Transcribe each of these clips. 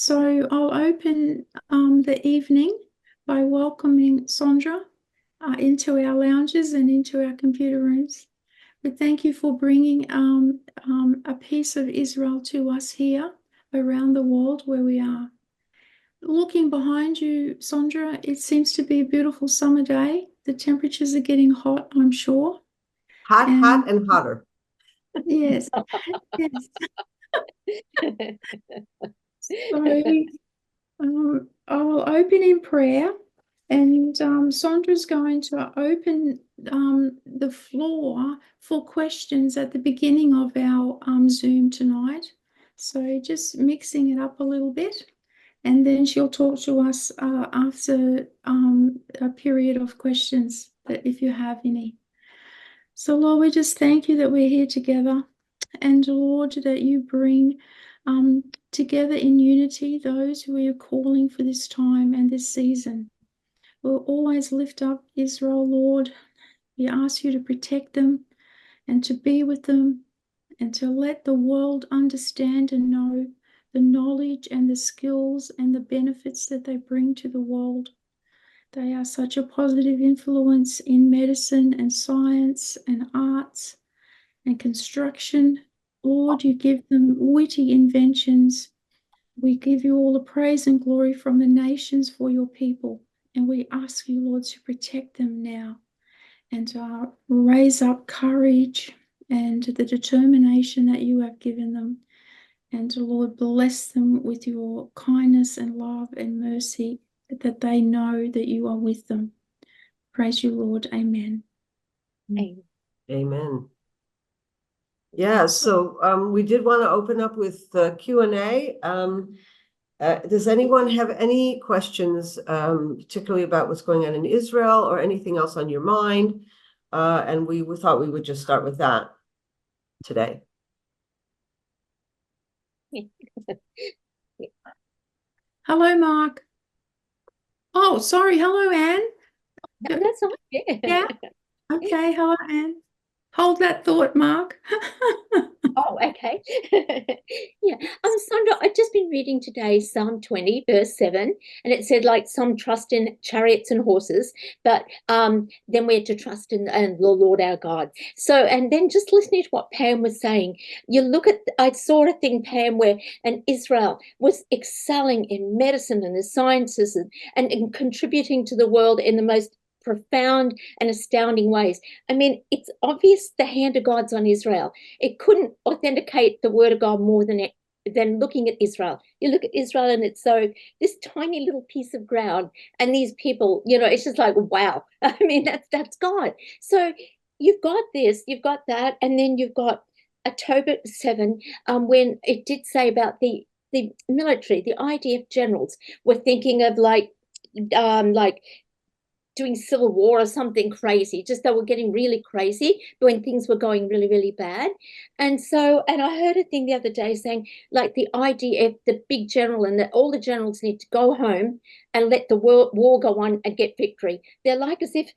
So I'll open the evening by welcoming Sondra into our lounges and into our computer rooms. But thank you for bringing a piece of Israel to us here around the world where we are. Looking behind you, Sondra, it seems to be a beautiful summer day. The temperatures are getting hot, I'm sure. Hot, And hot, and hotter. yes, yes. So I will open in prayer, and Sondra's going to open the floor for questions at the beginning of our Zoom tonight. So just mixing it up a little bit, and then she'll talk to us after a period of questions, that if you have any. So Lord, we just thank you that we're here together, and Lord, that you bring together in unity those who are calling for this time and this season. We'll always lift up Israel, Lord. We ask you to protect them and to be with them and to let the world understand and know the knowledge and the skills and the benefits that they bring to the world. They are such a positive influence in medicine and science and arts and construction. Lord, you give them witty inventions. We give you all the praise and glory from the nations for your people. And we ask you, Lord, to protect them now and to raise up courage and the determination that you have given them. And Lord, bless them with your kindness and love and mercy, that they know that you are with them. Praise you, Lord. Amen. Amen. Yeah, so we did want to open up with Q&A. Does anyone have any questions, particularly about what's going on in Israel or anything else on your mind? And we thought we would just start with that today. Hello, Mark. Oh, sorry. Hello, Anne. That's all. Yeah. Yeah. Okay. Hello, Anne. Hold that thought, Mark. Oh, okay. Yeah. Sondra, I've just been reading today Psalm 20, verse 7, and it said, like, some trust in chariots and horses, but then we're to trust in the Lord our God. So, and then just listening to what Pam was saying, I saw a thing, Pam, where Israel was excelling in medicine and the sciences and contributing to the world in the most profound and astounding ways. I mean, it's obvious the hand of God's on Israel. It couldn't authenticate the word of God more than looking at Israel. You look at Israel and it's so this tiny little piece of ground, and these people, it's just like, wow. I mean, that's God. So you've got this, you've got that, and then you've got October 7, when it did say about the military, the IDF generals were thinking of like doing civil war or something crazy. Just they were getting really crazy when things were going really, really bad. And I heard a thing the other day saying, like, the IDF, the big general, and that all the generals need to go home and let the war go on and get victory. They're like as if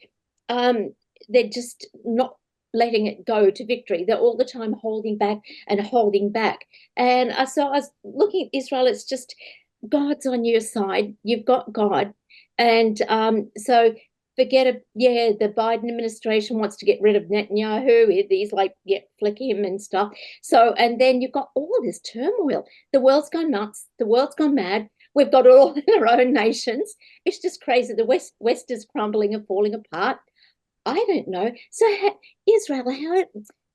they're just not letting it go to victory. They're all the time holding back and holding back. And so I was looking at Israel. It's just God's on your side. You've got God. And so forget it. Yeah, the Biden administration wants to get rid of Netanyahu. He's like, yeah, flick him and stuff. So, and then you've got all this turmoil. The world's gone nuts. The world's gone mad. We've got it all in our own nations. It's just crazy. The West is crumbling and falling apart. I don't know. So Israel, how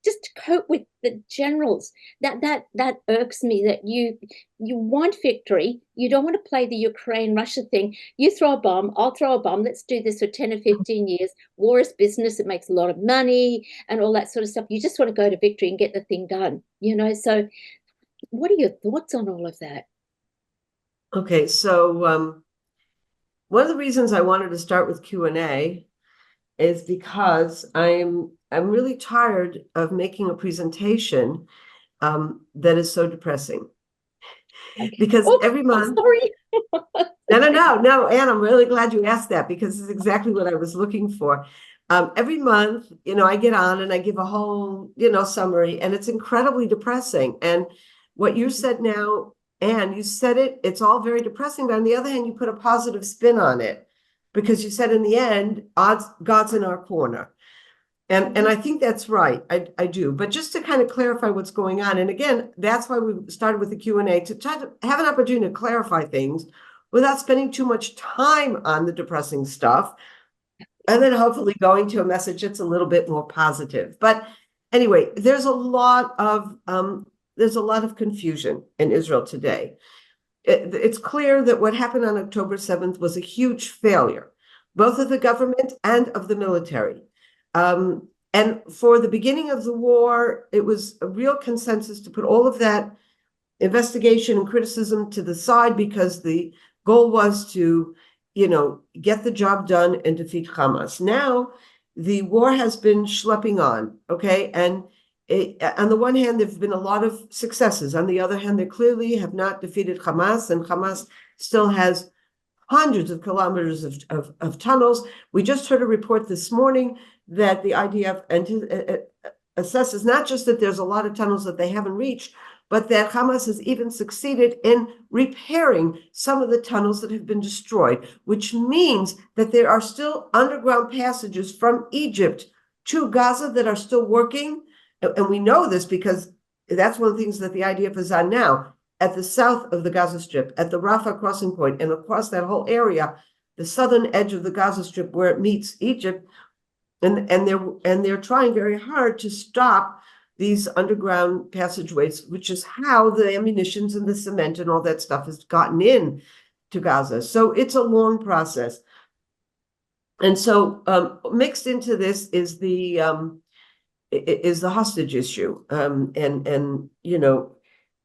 just to cope with the generals, that irks me, that you want victory. You don't want to play the Ukraine Russia thing. You throw a bomb, I'll throw a bomb. Let's do this for 10 or 15 years. War is business. It makes a lot of money and all that sort of stuff. You just want to go to victory and get the thing done, So what are your thoughts on all of that? Okay, so one of the reasons I wanted to start with Q&A is because I'm really tired of making a presentation that is so depressing. Okay. Because every month. Sorry. No, Anne, I'm really glad you asked that, because it's exactly what I was looking for. Every month, I get on and I give a whole, summary, and it's incredibly depressing. And what you said now And you said it's all very depressing, but on the other hand, you put a positive spin on it because you said in the end, God's in our corner. And I think that's right. I do. But just to kind of clarify what's going on, and again, that's why we started with the Q&A, to try to have an opportunity to clarify things without spending too much time on the depressing stuff, and then hopefully going to a message that's a little bit more positive. But anyway, there's a lot of confusion in Israel today. It's clear that what happened on October 7th was a huge failure, both of the government and of the military. And for the beginning of the war, it was a real consensus to put all of that investigation and criticism to the side because the goal was to, get the job done and defeat Hamas. Now, the war has been schlepping on, okay? And on the one hand, there have been a lot of successes. On the other hand, they clearly have not defeated Hamas, and Hamas still has hundreds of kilometers of tunnels. We just heard a report this morning that the IDF assesses not just that there's a lot of tunnels that they haven't reached, but that Hamas has even succeeded in repairing some of the tunnels that have been destroyed, which means that there are still underground passages from Egypt to Gaza that are still working. And we know this because that's one of the things that the IDF is on now. At the south of the Gaza Strip, at the Rafah crossing point, and across that whole area, the southern edge of the Gaza Strip where it meets Egypt, and they're trying very hard to stop these underground passageways, which is how the ammunitions and the cement and all that stuff has gotten in to Gaza. So it's a long process. And so mixed into this is the hostage issue, and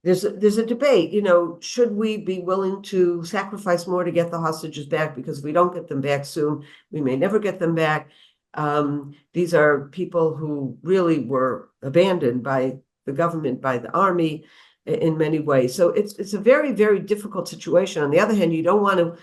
there's a debate, should we be willing to sacrifice more to get the hostages back? Because if we don't get them back soon, we may never get them back. These are people who really were abandoned by the government, by the army in many ways. So it's a very, very difficult situation. On the other hand, you don't want to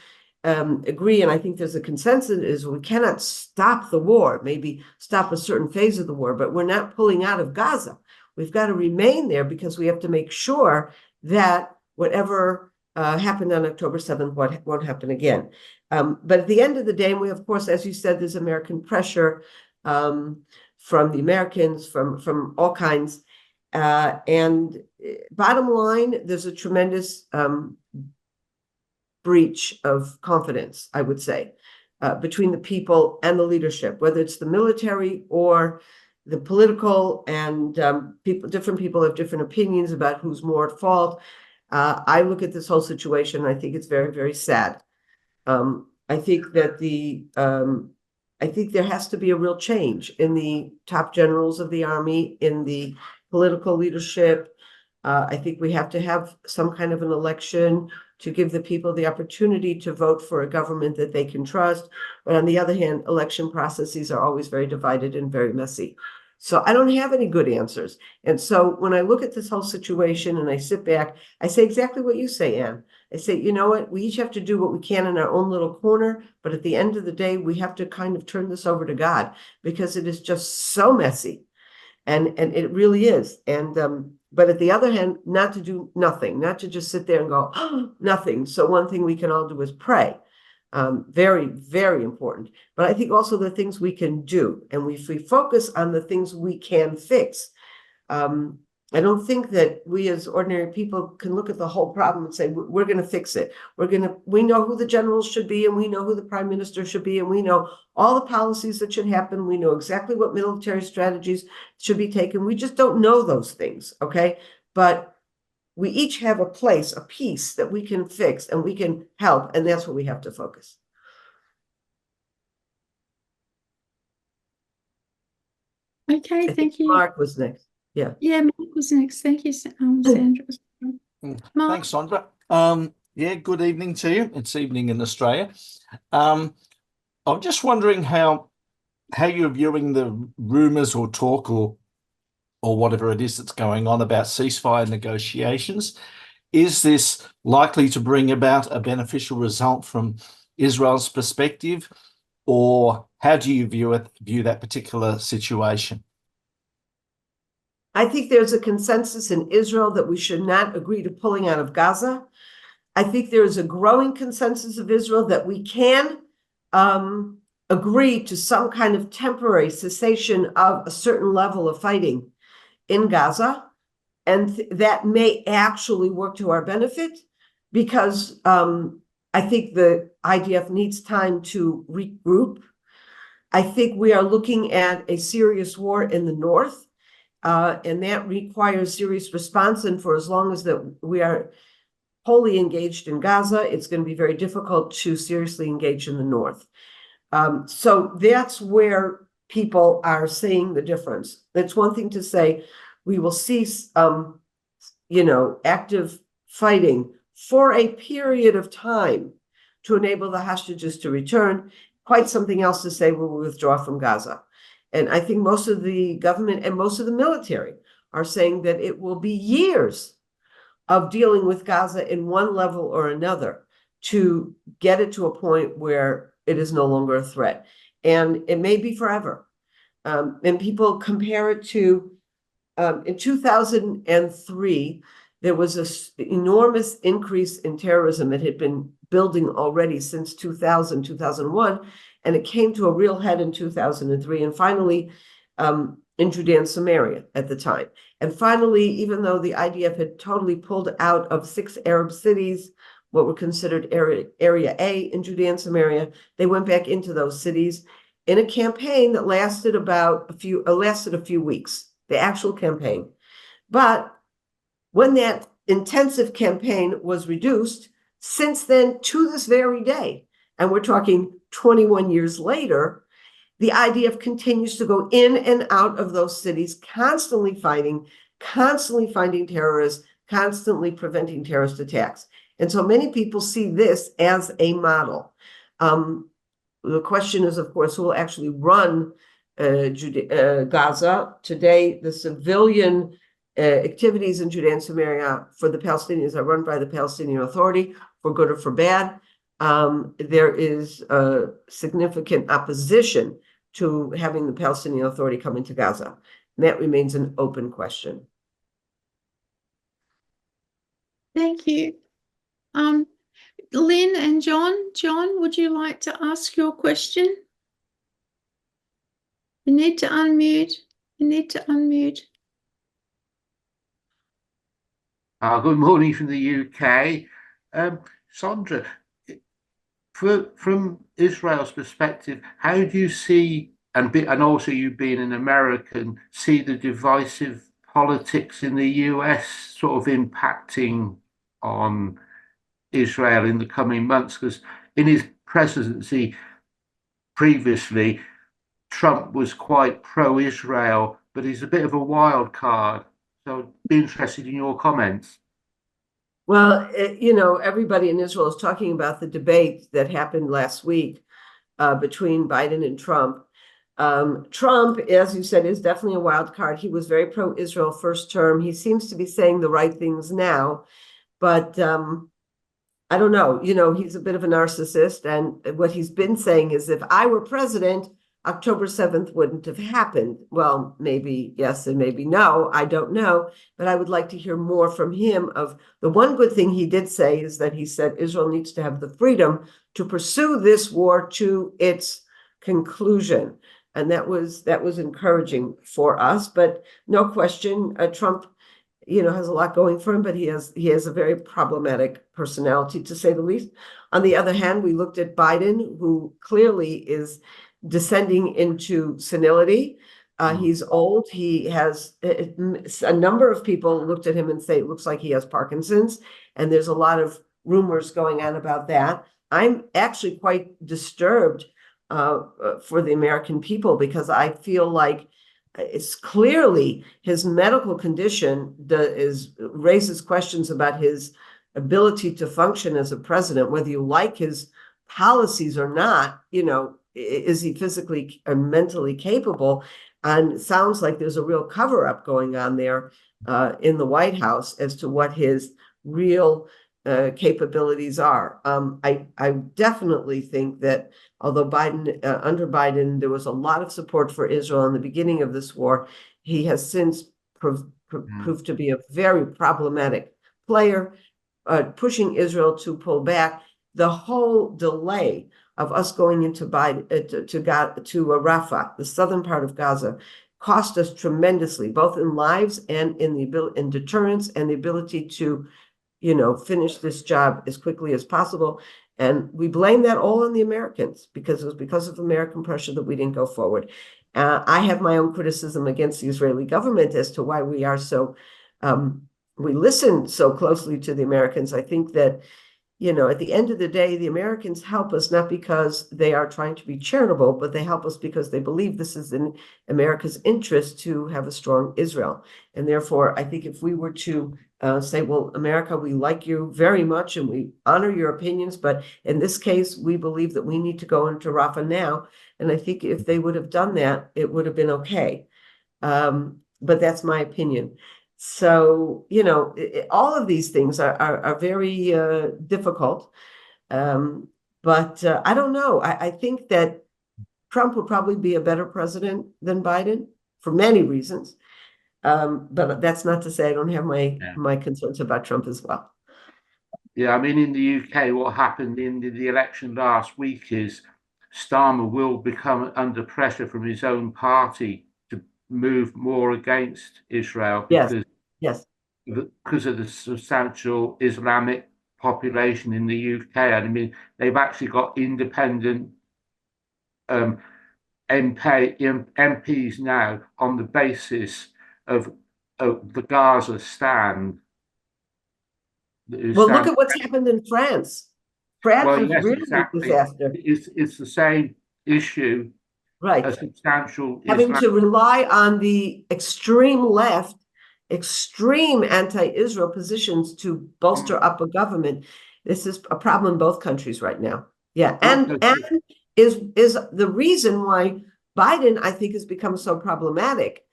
agree, and I think there's a consensus, is we cannot stop the war, maybe stop a certain phase of the war, but we're not pulling out of Gaza. We've got to remain there because we have to make sure that whatever happened on October 7th won't happen again. But at the end of the day, and we, of course, as you said, there's American pressure from the Americans, from all kinds. And bottom line, there's a tremendous breach of confidence, I would say, between the people and the leadership, whether it's the military or the political, and different people have different opinions about who's more at fault. I look at this whole situation, and I think it's very, very sad. I think that I think there has to be a real change in the top generals of the army, in the political leadership. I think we have to have some kind of an election to give the people the opportunity to vote for a government that they can trust. But on the other hand, election processes are always very divided and very messy. So I don't have any good answers. And so when I look at this whole situation and I sit back, I say exactly what you say, Anne. I say, you know what, we each have to do what we can in our own little corner, but at the end of the day, we have to kind of turn this over to God, because it is just so messy. And it really is. And but at the other hand, not to do nothing, not to just sit there and go, oh, nothing. So one thing we can all do is pray. Very, very important. But I think also the things we can do, and if we focus on the things we can fix, I don't think that we as ordinary people can look at the whole problem and say, we're going to fix it. We know who the generals should be, and we know who the prime minister should be, and we know all the policies that should happen. We know exactly what military strategies should be taken. We just don't know those things, okay? But we each have a place, a piece that we can fix and we can help, and that's what we have to focus. Okay, thank you. Mark was next. Yeah. Yeah, Mark was next. Thank you, Sandra. Mark. Thanks, Sondra. Yeah, good evening to you. It's evening in Australia. I'm just wondering how you're viewing the rumours or talk or whatever it is that's going on about ceasefire negotiations. Is this likely to bring about a beneficial result from Israel's perspective, or how do you view that particular situation? I think there's a consensus in Israel that we should not agree to pulling out of Gaza. I think there is a growing consensus of Israel that we can agree to some kind of temporary cessation of a certain level of fighting in Gaza. And that may actually work to our benefit because I think the IDF needs time to regroup. I think we are looking at a serious war in the north, and that requires serious response. And for as long as that we are wholly engaged in Gaza, it's going to be very difficult to seriously engage in the north. So that's where people are seeing the difference. It's one thing to say we will cease, active fighting for a period of time to enable the hostages to return. Quite something else to say we will withdraw from Gaza. And I think most of the government and most of the military are saying that it will be years of dealing with Gaza in one level or another to get it to a point where it is no longer a threat. And it may be forever. And people compare it to in 2003, there was an enormous increase in terrorism. It had been building already since 2000, 2001, and it came to a real head in 2003, and finally in Judea and Samaria at the time. And finally, even though the IDF had totally pulled out of 6 Arab cities, what were considered Area A in Judea and Samaria, they went back into those cities in a campaign that lasted a few weeks, the actual campaign. But when that intensive campaign was reduced, since then to this very day, and we're talking 21 years later, the IDF continues to go in and out of those cities, constantly fighting, constantly finding terrorists, constantly preventing terrorist attacks. And so many people see this as a model. The question is, of course, who will actually run Gaza. Today, the civilian activities in Judea and Samaria for the Palestinians are run by the Palestinian Authority, for good or for bad. There is a significant opposition to having the Palestinian Authority come into Gaza. And that remains an open question. Thank you. Lynn and John, would you like to ask your question? You need to unmute. Good morning from the UK. Sondra, from Israel's perspective, how do you see, and also you being an American, see the divisive politics in the US sort of impacting on Israel in the coming months? Because in his presidency previously, Trump was quite pro-Israel, but he's a bit of a wild card. So I'd be interested in your comments. Well, everybody in Israel is talking about the debate that happened last week between Biden and Trump. Trump, as you said, is definitely a wild card. He was very pro-Israel first term. He seems to be saying the right things now, but I don't know. He's a bit of a narcissist, and what he's been saying is, if I were president, October 7th wouldn't have happened. Well, maybe yes and maybe no. I don't know. But I would like to hear more from him. Of the one good thing he did say is that he said Israel needs to have the freedom to pursue this war to its conclusion. And that was encouraging for us. But no question, Trump, has a lot going for him, but he has a very problematic personality, to say the least. On the other hand, we looked at Biden, who clearly is descending into senility. He's old. He has a number of people looked at him and say it looks like he has Parkinson's, and there's a lot of rumors going on about that. I'm actually quite disturbed for the American people, because I feel like it's clearly his medical condition raises questions about his ability to function as a president, whether you like his policies or not. Is he physically and mentally capable? And it sounds like there's a real cover-up going on there in the White House as to what his real capabilities are. I definitely think that although under Biden, there was a lot of support for Israel in the beginning of this war, he has since proved to be a very problematic player, pushing Israel to pull back. The whole delay of us going into Rafah, the southern part of Gaza, cost us tremendously, both in lives and in deterrence and the ability to, finish this job as quickly as possible. And we blame that all on the Americans, because it was because of American pressure that we didn't go forward. I have my own criticism against the Israeli government as to why we are so, we listen so closely to the Americans. I think that, at the end of the day, the Americans help us not because they are trying to be charitable, but they help us because they believe this is in America's interest to have a strong Israel. And therefore, I think if we were to say, well, America, we like you very much and we honor your opinions, but in this case, we believe that we need to go into Rafah now. And I think if they would have done that, it would have been okay. But that's my opinion. So, all of these things are very difficult. But I don't know. I think that Trump would probably be a better president than Biden for many reasons. But that's not to say I don't have my concerns about Trump as well. Yeah, I mean, in the UK, what happened in the election last week is Starmer will become under pressure from his own party to move more against Israel because of the substantial Islamic population in the UK. And I mean, they've actually got independent MPs now on the basis of the Gaza stand. Well, look at what's happened in France. France is really a disaster. It's the same issue. Right. A substantial having to rely on the extreme left, extreme anti-Israel positions to bolster up a government. This is a problem in both countries right now. Yeah, and is the reason why Biden, I think, has become so problematic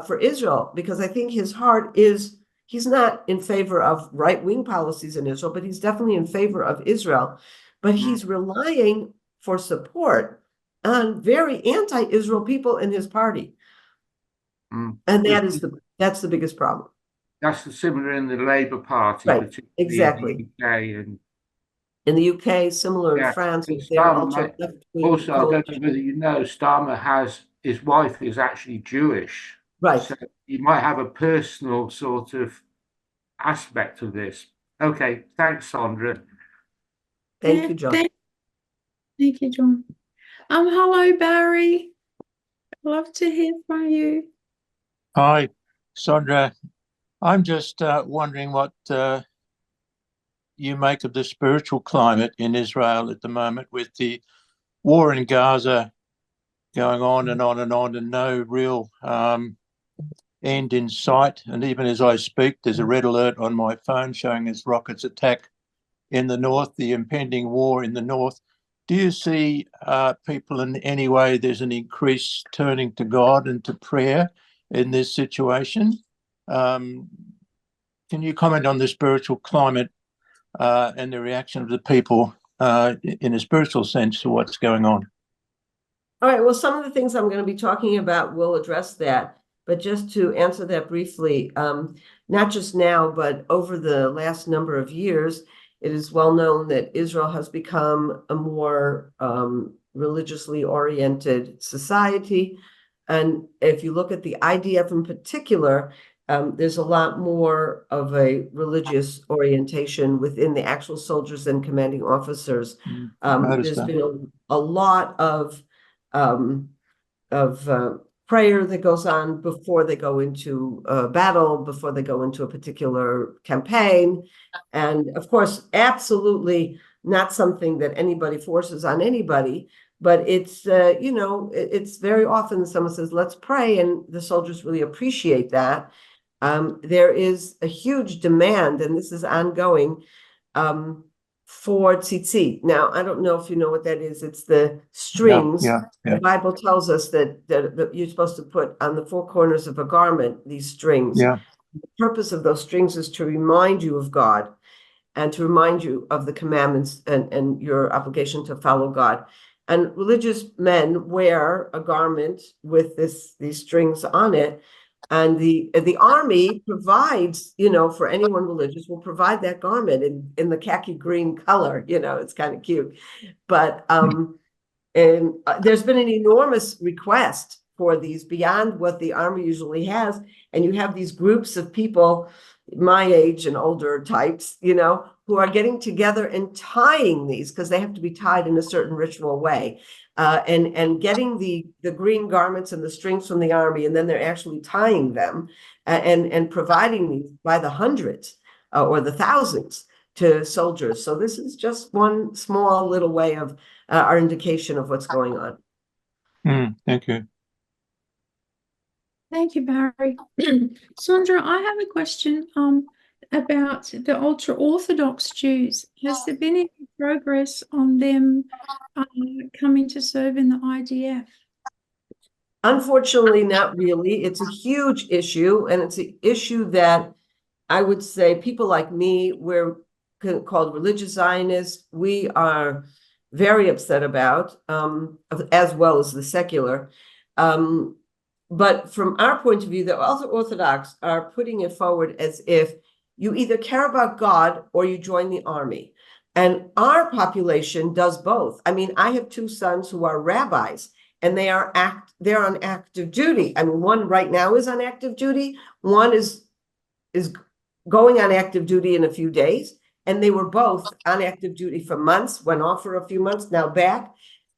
for Israel, because I think his heart is, he's not in favor of right-wing policies in Israel, but he's definitely in favor of Israel. But he's relying for support on very anti-Israel people in his party. And that's the biggest problem. That's similar in the Labour Party, right? Exactly. In the UK, similar in France. Also, I don't know whether you know, Starmer his wife is actually Jewish. Right. So you might have a personal sort of aspect of this. Okay, thanks, Sondra. Thank you, John. Thank you, John. Hello, Barry. I'd love to hear from you. Hi, Sondra. I'm just wondering what you make of the spiritual climate in Israel at the moment, with the war in Gaza going on and on and on, and no real end in sight. And even as I speak, there's a red alert on my phone showing as rockets attack in the north, the impending war in the north. Do you see people in any way there's an increase turning to God and to prayer in this situation? Can you comment on the spiritual climate and the reaction of the people in a spiritual sense to what's going on? All right, well, some of the things I'm going to be talking about will address that. But just to answer that briefly, not just now, but over the last number of years, it is well known that Israel has become a more religiously oriented society. And if you look at the IDF in particular, there's a lot more of a religious orientation within the actual soldiers and commanding officers. There's been a lot of prayer that goes on before they go into battle, before they go into a particular campaign. And of course, absolutely not something that anybody forces on anybody, but it's, it's very often someone says, let's pray, and the soldiers really appreciate that. There is a huge demand, and this is ongoing, for tzitzit. Now, I don't know if you know what that is. It's the strings. Yeah. The Bible tells us that you're supposed to put on the four corners of a garment these strings. Yeah. The purpose of those strings is to remind you of God and to remind you of the commandments and your obligation to follow God. And religious men wear a garment with these strings on it And the army provides, for anyone religious, will provide that garment in the khaki green color. It's kind of cute. But there's been an enormous request for these beyond what the army usually has. And you have these groups of people, my age and older types, who are getting together and tying these, because they have to be tied in a certain ritual way. And getting the green garments and the strings from the army, and then they're actually tying them and providing these by the hundreds or the thousands to soldiers. So this is just one small little way of our indication of what's going on. Thank you. Thank you, Barry. Sondra, I have a question about the ultra-Orthodox Jews. Has there been any progress on them coming to serve in the IDF? Unfortunately, not really. It's a huge issue, and it's an issue that I would say people like me, we're called religious Zionists, we are very upset about, as well as the secular. But from our point of view, the Orthodox are putting it forward as if you either care about God or you join the army. And our population does both. I mean, I have two sons who are rabbis, and they're on active duty. I mean, one right now is on active duty. One is going on active duty in a few days. And they were both on active duty for months, went off for a few months, now back.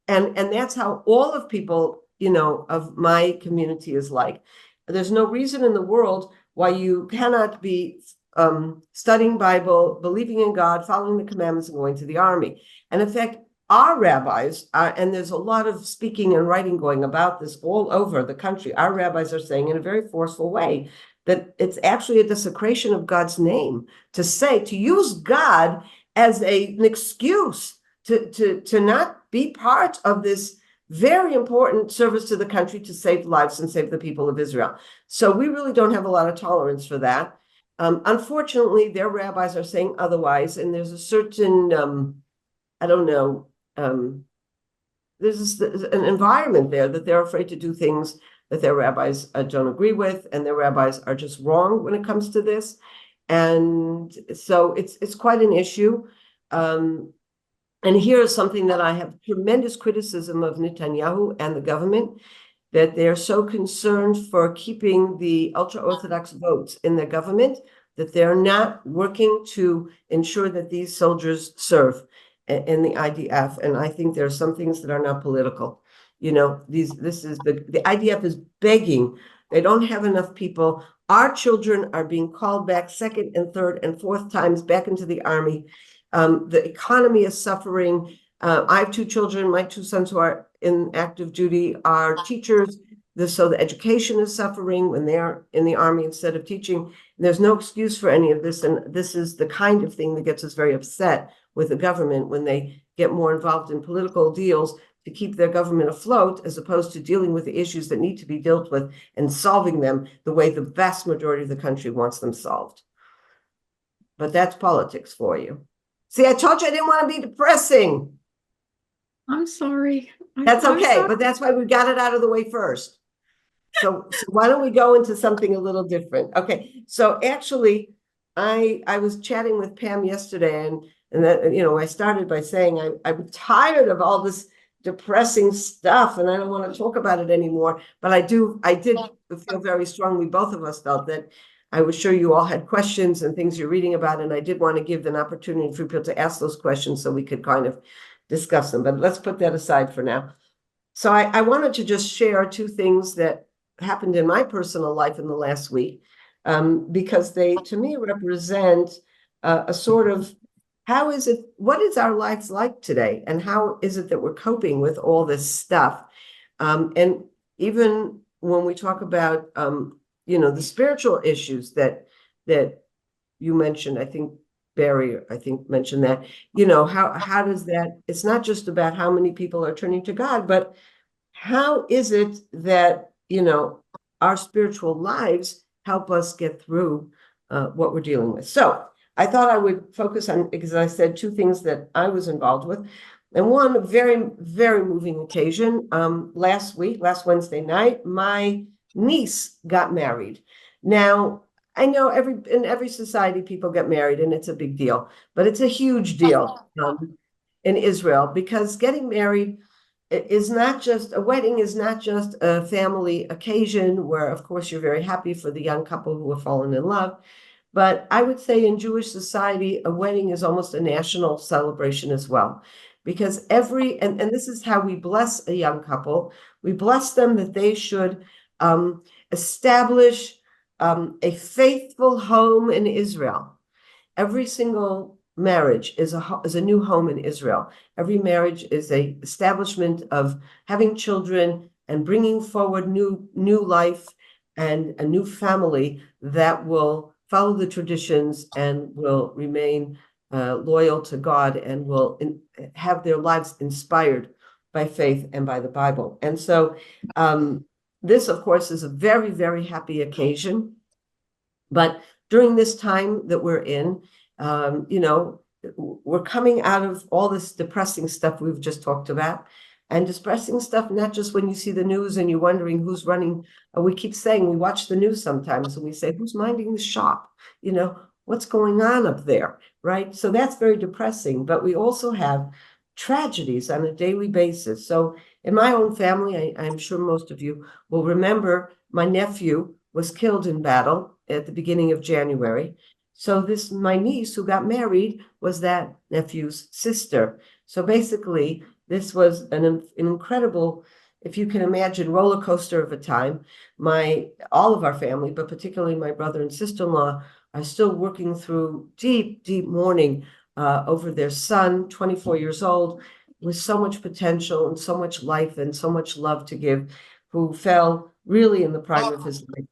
And that's how all of people, of my community is like. There's no reason in the world why you cannot be studying Bible, believing in God, following the commandments, and going to the army. And in fact, our rabbis, and there's a lot of speaking and writing going about this all over the country, our rabbis are saying in a very forceful way that it's actually a desecration of God's name to use God as an excuse to not be part of this very important service to the country to save lives and save the people of Israel. So we really don't have a lot of tolerance for that. Unfortunately, their rabbis are saying otherwise, and there's a certain, I don't know, there's an environment there that they're afraid to do things that their rabbis don't agree with, and their rabbis are just wrong when it comes to this. And so it's quite an issue. And here's something that I have tremendous criticism of Netanyahu and the government, that they're so concerned for keeping the ultra-Orthodox votes in their government that they're not working to ensure that these soldiers serve in the IDF. And I think there are some things that are not political. The IDF is begging. They don't have enough people. Our children are being called back second and third and fourth times back into the army. The economy is suffering. I have two children. My two sons who are in active duty are teachers. So the education is suffering when they're in the army instead of teaching. And there's no excuse for any of this. And this is the kind of thing that gets us very upset with the government when they get more involved in political deals to keep their government afloat, as opposed to dealing with the issues that need to be dealt with and solving them the way the vast majority of the country wants them solved. But that's politics for you. See, I told you I didn't want to be depressing. I'm sorry. That's I'm okay, sorry. but that's why we got it out of the way first. So why don't we go into something a little different? Okay, so actually, I was chatting with Pam yesterday, and that, I started by saying I'm tired of all this depressing stuff, and I don't want to talk about it anymore. But I did feel very strongly, both of us felt that. I was sure you all had questions and things you're reading about, and I did want to give an opportunity for people to ask those questions so we could kind of discuss them. But let's put that aside for now. So I wanted to just share two things that happened in my personal life in the last week, because they, to me, represent a sort of what is our lives like today, and how is it that we're coping with all this stuff? And even when we talk about the spiritual issues that you mentioned, I think Barry, mentioned that, how does that, it's not just about how many people are turning to God, but how is it that, our spiritual lives help us get through what we're dealing with. So I thought I would focus on, because I said two things that I was involved with. And one very, very moving occasion, last Wednesday night, my niece got married. Now, I know in every society people get married and it's a big deal, but it's a huge deal in Israel, because getting married is not just a wedding, is not just a family occasion where, of course, you're very happy for the young couple who have fallen in love. But I would say in Jewish society, a wedding is almost a national celebration as well, because and this is how we bless a young couple. We bless them that they should establish a faithful home in Israel. Every single marriage is a new home in Israel. Every marriage is a establishment of having children and bringing forward new life and a new family that will follow the traditions and will remain loyal to God and will have their lives inspired by faith and by the Bible. And so this, of course, is a very, very happy occasion. But during this time that we're in, we're coming out of all this depressing stuff we've just talked about, and depressing stuff, not just when you see the news and you're wondering who's running. We keep saying, we watch the news sometimes and we say, who's minding the shop? What's going on up there, right? So that's very depressing, but we also have tragedies on a daily basis. So in my own family, I'm sure most of you will remember, my nephew was killed in battle at the beginning of January. So my niece who got married was that nephew's sister. So basically, this was an incredible, if you can imagine, roller coaster of a time. All of our family, but particularly my brother and sister-in-law, are still working through deep, deep mourning over their son, 24 years old, with so much potential and so much life and so much love to give, who fell really in the prime of his life.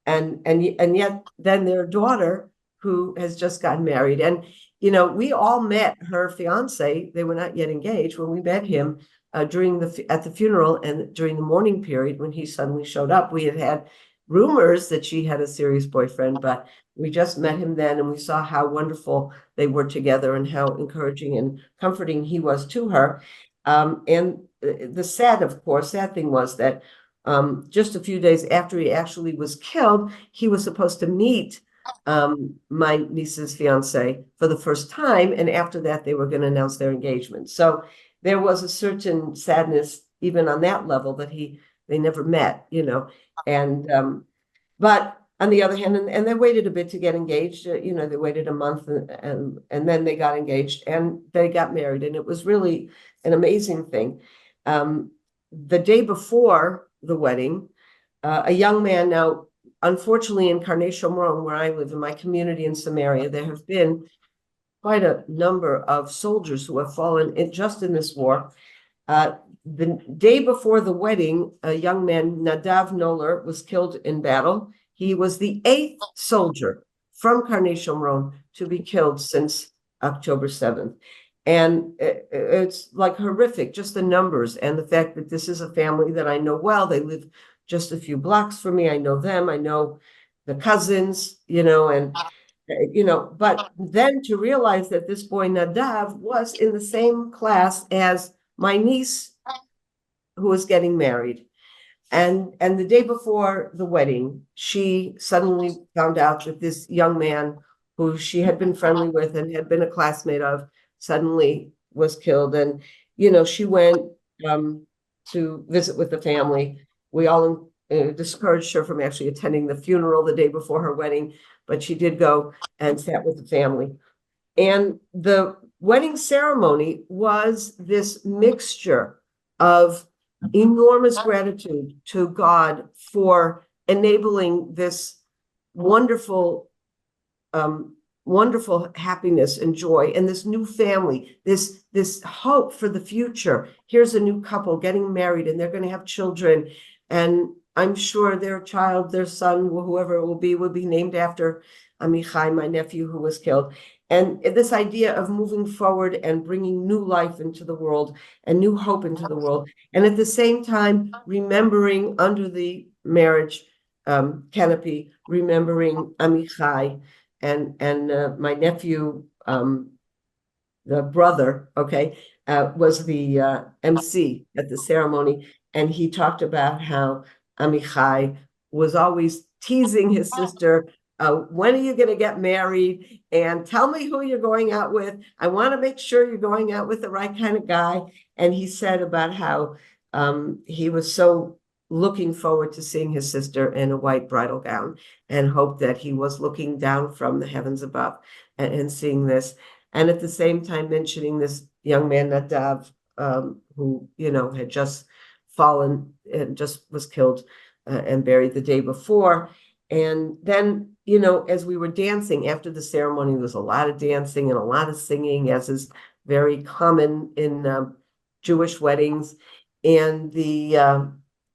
And yet then their daughter, who has just gotten married. And, we all met her fiance. They were not yet engaged when we met him at the funeral and during the mourning period when he suddenly showed up. We had rumors that she had a serious boyfriend, but we just met him then, and we saw how wonderful they were together and how encouraging and comforting he was to her. And the sad thing was that just a few days after he actually was killed, he was supposed to meet my niece's fiance for the first time, and after that they were going to announce their engagement. So there was a certain sadness even on that level that they never met, and but on the other hand, and they waited a bit to get engaged, they waited a month and then they got engaged and they got married, and it was really an amazing thing. The day before the wedding, a young man, now unfortunately in Karnei Shomron, where I live in my community in Samaria, there have been quite a number of soldiers who have fallen just in this war. The day before the wedding, a young man, Nadav Noller, was killed in battle. He was the 8th soldier from Karnei Shomron to be killed since October 7th. And it's like horrific, just the numbers and the fact that this is a family that I know well. They live just a few blocks from me. I know them. I know the cousins, but then to realize that this boy Nadav was in the same class as my niece who was getting married. And the day before the wedding, she suddenly found out that this young man who she had been friendly with and had been a classmate of suddenly was killed. And, she went to visit with the family. We all discouraged her from actually attending the funeral the day before her wedding, but she did go and sat with the family. And the wedding ceremony was this mixture of enormous gratitude to God for enabling this wonderful happiness and joy and this new family, this hope for the future. Here's a new couple getting married and they're going to have children, and I'm sure their son, whoever it will be named after Amichai, my nephew who was killed. And this idea of moving forward and bringing new life into the world and new hope into the world. And at the same time, remembering under the marriage canopy, remembering Amichai and my nephew, the brother, was the MC at the ceremony. And he talked about how Amichai was always teasing his sister, when are you going to get married? And tell me who you're going out with. I want to make sure you're going out with the right kind of guy. And he said about how he was so looking forward to seeing his sister in a white bridal gown, and hoped that he was looking down from the heavens above and seeing this. And at the same time mentioning this young man, Nadav, who, had just fallen and just was killed and buried the day before. And then, as we were dancing after the ceremony, there was a lot of dancing and a lot of singing, as is very common in Jewish weddings, and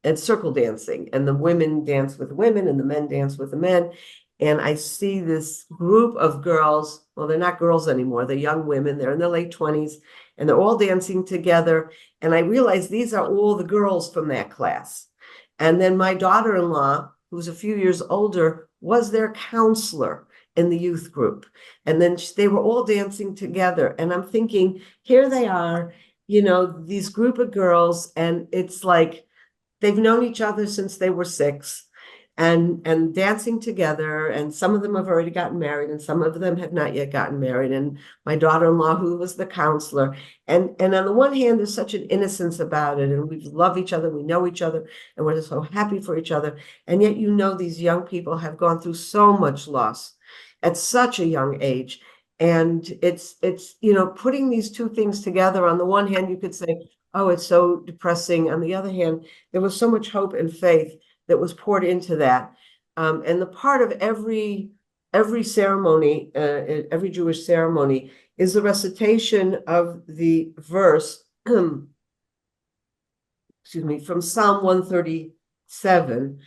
and circle dancing, and the women dance with women and the men dance with the men. And I see this group of girls, well, they're not girls anymore, they're young women, they're in their late 20s, and they're all dancing together. And I realize these are all the girls from that class. And then my daughter-in-law, who's a few years older, was their counselor in the youth group. And then they were all dancing together. And I'm thinking, here they are, these group of girls, and it's like they've known each other since they were 6. And dancing together, and some of them have already gotten married, and some of them have not yet gotten married. And my daughter-in-law, who was the counselor, and on the one hand, there's such an innocence about it, and we love each other, we know each other, and we're so happy for each other. And yet, these young people have gone through so much loss at such a young age. And it's putting these two things together. On the one hand, you could say, oh, it's so depressing. On the other hand, there was so much hope and faith that was poured into that. And the part of every ceremony, every Jewish ceremony, is the recitation of the verse, from Psalm 137,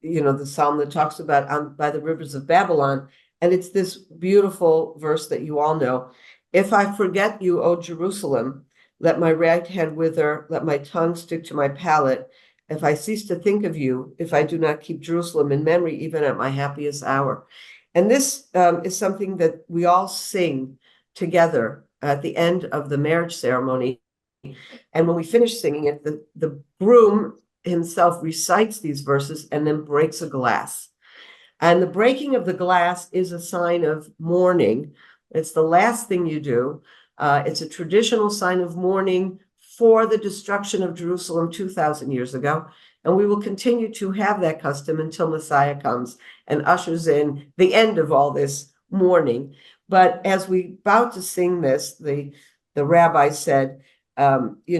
the psalm that talks about by the rivers of Babylon. And it's this beautiful verse that you all know. If I forget you, O Jerusalem, let my right hand wither, let my tongue stick to my palate. If I cease to think of you, if I do not keep Jerusalem in memory, even at my happiest hour. And this is something that we all sing together at the end of the marriage ceremony. And when we finish singing it, the groom himself recites these verses and then breaks a glass. And the breaking of the glass is a sign of mourning. It's the last thing you do. It's a traditional sign of mourning for the destruction of Jerusalem 2,000 years ago. And we will continue to have that custom until Messiah comes and ushers in the end of all this mourning. But as we about to sing this, the rabbi said, we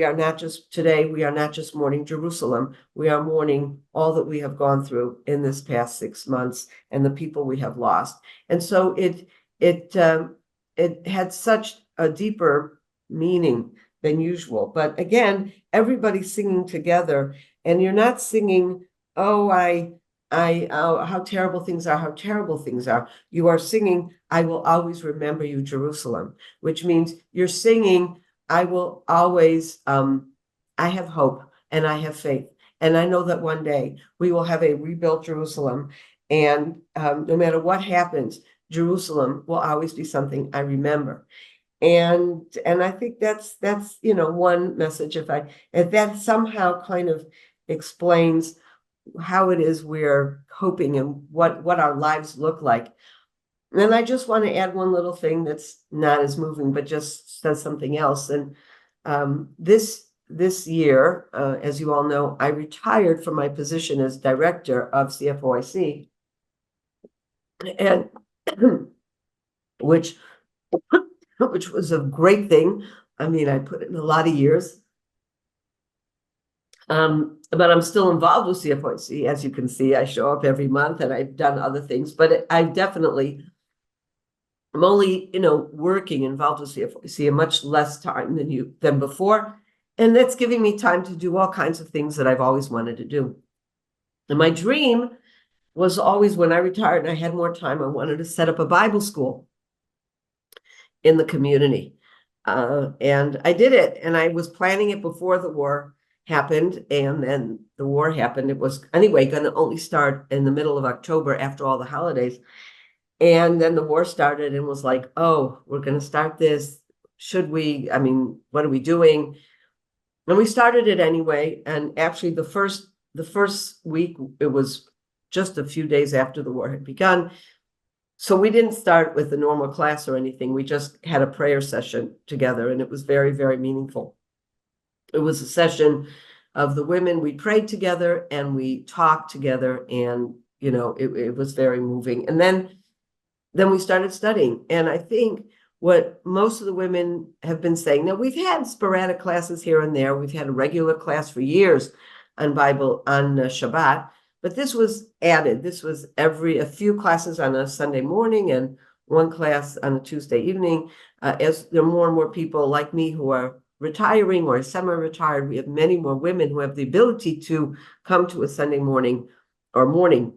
are not just mourning Jerusalem. We are mourning all that we have gone through in this past 6 months and the people we have lost. And so it had such a deeper meaning than usual. But again, everybody's singing together, and you're not singing, oh, how terrible things are, how terrible things are. You are singing, I will always remember you, Jerusalem, which means you're singing, I will always, I have hope and I have faith. And I know that one day we will have a rebuilt Jerusalem. And no matter what happens, Jerusalem will always be something I remember. And I think that's one message. If that somehow kind of explains how it is we're coping and what our lives look like. And I just want to add one little thing that's not as moving, but just says something else. And this year, as you all know, I retired from my position as director of CFOIC, and which was a great thing. I mean, I put in a lot of years. But I'm still involved with CFOIC. As you can see, I show up every month, and I've done other things, but I'm only, working involved with CFOIC much less time than before. And that's giving me time to do all kinds of things that I've always wanted to do. And my dream was always, when I retired and I had more time, I wanted to set up a Bible school in the community. And I did it, and I was planning it before the war happened, and then the war happened. It was anyway going to only start in the middle of October after all the holidays. And then the war started and was like, oh, we're going to start this. Should we? I mean, what are we doing? And we started it anyway. And actually the first the first week, it was just a few days after the war had begun. So we didn't start with a normal class or anything. We just had a prayer session together, and it was very, very meaningful. It was a session of the women. We prayed together and we talked together, and it was very moving. And then we started studying. And I think what most of the women have been saying, now we've had sporadic classes here and there. We've had a regular class for years on Bible on Shabbat, but this was added. This was a few classes on a Sunday morning and one class on a Tuesday evening. As there are more and more people like me who are retiring or semi-retired, we have many more women who have the ability to come to a Sunday morning or morning,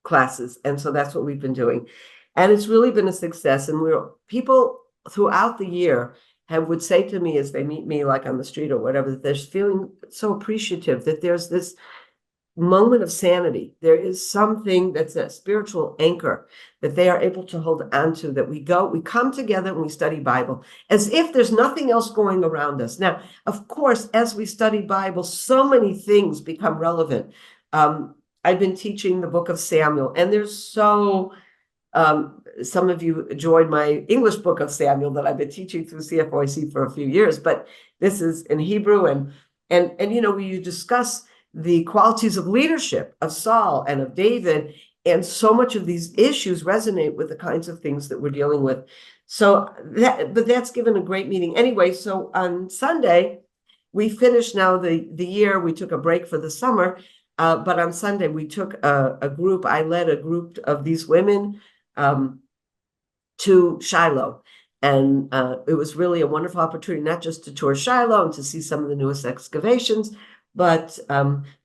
classes. And so that's what we've been doing. And it's really been a success. And people throughout the year would say to me as they meet me, like on the street or whatever, that they're feeling so appreciative that there's this moment of sanity. There is something that's a spiritual anchor that they are able to hold on to, that we come together and we study Bible as if there's nothing else going around us. Now, of course, as we study Bible, so many things become relevant. I've been teaching the book of Samuel, and there's some of you enjoyed my English book of Samuel that I've been teaching through CFOIC for a few years, but this is in Hebrew, and we discuss the qualities of leadership of Saul and of David, and so much of these issues resonate with the kinds of things that we're dealing with. So that's given a great meeting. Anyway, so on Sunday, we finished now the year. We took a break for the summer, but on Sunday we took a group. I led a group of these women to Shiloh. And it was really a wonderful opportunity, not just to tour Shiloh and to see some of the newest excavations, but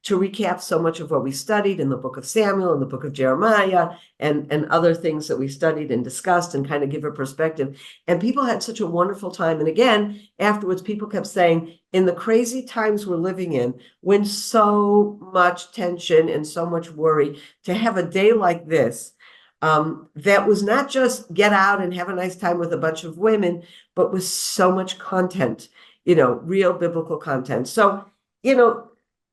to recap so much of what we studied in the book of Samuel and the book of Jeremiah and other things that we studied and discussed, and kind of give a perspective. And people had such a wonderful time. And again, afterwards, people kept saying, in the crazy times we're living in, when so much tension and so much worry, to have a day like this, that was not just get out and have a nice time with a bunch of women, but with so much content, real biblical content. So,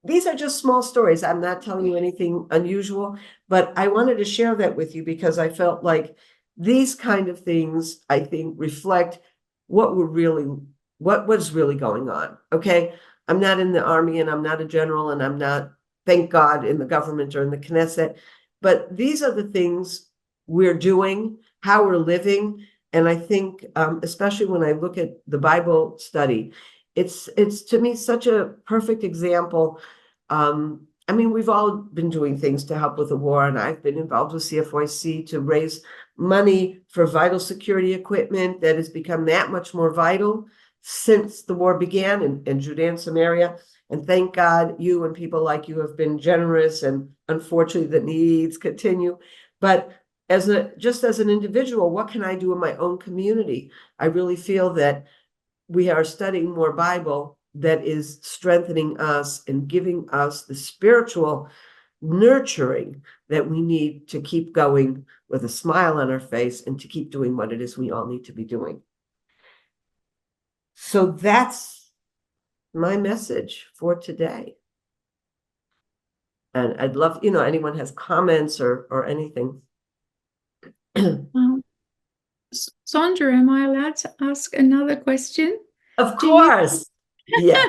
these are just small stories. I'm not telling you anything unusual, but I wanted to share that with you because I felt like these kind of things, I think, reflect what was really going on. Okay. I'm not in the army, and I'm not a general, and I'm not, thank God, in the government or in the Knesset, but these are the things we're doing, how we're living. And I think, especially when I look at the Bible study, it's to me such a perfect example. We've all been doing things to help with the war, and I've been involved with CFOIC to raise money for vital security equipment that has become that much more vital since the war began in Judea and Samaria. And thank God you and people like you have been generous, and unfortunately the needs continue. But just as an individual, what can I do in my own community? I really feel that we are studying more Bible that is strengthening us and giving us the spiritual nurturing that we need to keep going with a smile on our face and to keep doing what it is we all need to be doing. So that's my message for today. And I'd love, anyone has comments or anything. Sondra, am I allowed to ask another question? Of course. Yes.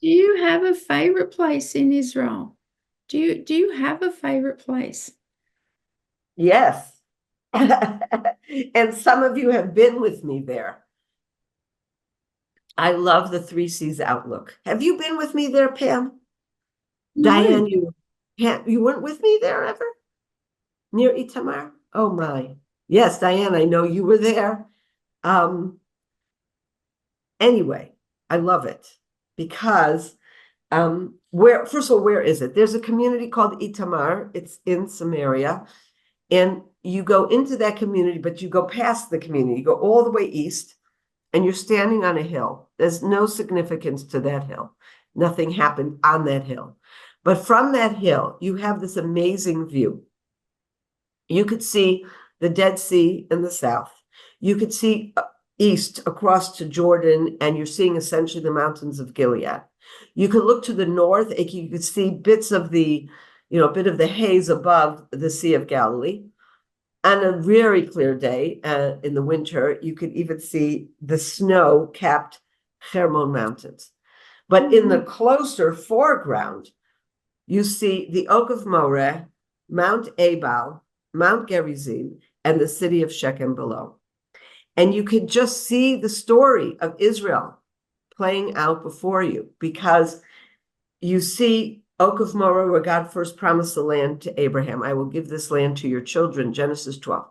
Do you have a favorite place in Israel? Do you have a favorite place? Yes. And some of you have been with me there. I love the 3 C's outlook. Have you been with me there, Pam? No. Diane, you weren't with me there ever? Near Itamar? Oh my. Yes, Diane, I know you were there. Anyway, I love it because first of all, where is it? There's a community called Itamar. It's in Samaria. And you go into that community, but you go past the community. You go all the way east, and you're standing on a hill. There's no significance to that hill. Nothing happened on that hill. But from that hill, you have this amazing view. You could see the Dead Sea in the south. You could see east across to Jordan, and you're seeing essentially the mountains of Gilead. You could look to the north, and you could see bits of the, bit of the haze above the Sea of Galilee. On a very clear day in the winter, you could even see the snow-capped Hermon Mountains. But in the closer foreground, you see the Oak of Moreh, Mount Ebal, Mount Gerizim, and the city of Shechem below. And you could just see the story of Israel playing out before you, because you see Oak of Moreh, where God first promised the land to Abraham. I will give this land to your children, Genesis 12.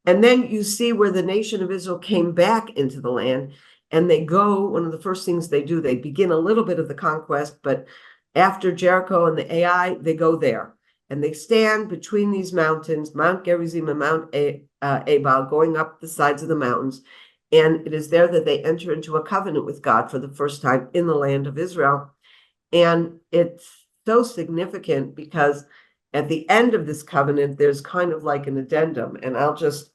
And then you see where the nation of Israel came back into the land, and they go, one of the first things they do, they begin a little bit of the conquest, but after Jericho and the Ai, they go there. And they stand between these mountains, Mount Gerizim and Mount Ebal, going up the sides of the mountains. And it is there that they enter into a covenant with God for the first time in the land of Israel. And it's so significant because at the end of this covenant, there's kind of like an addendum, and I'll just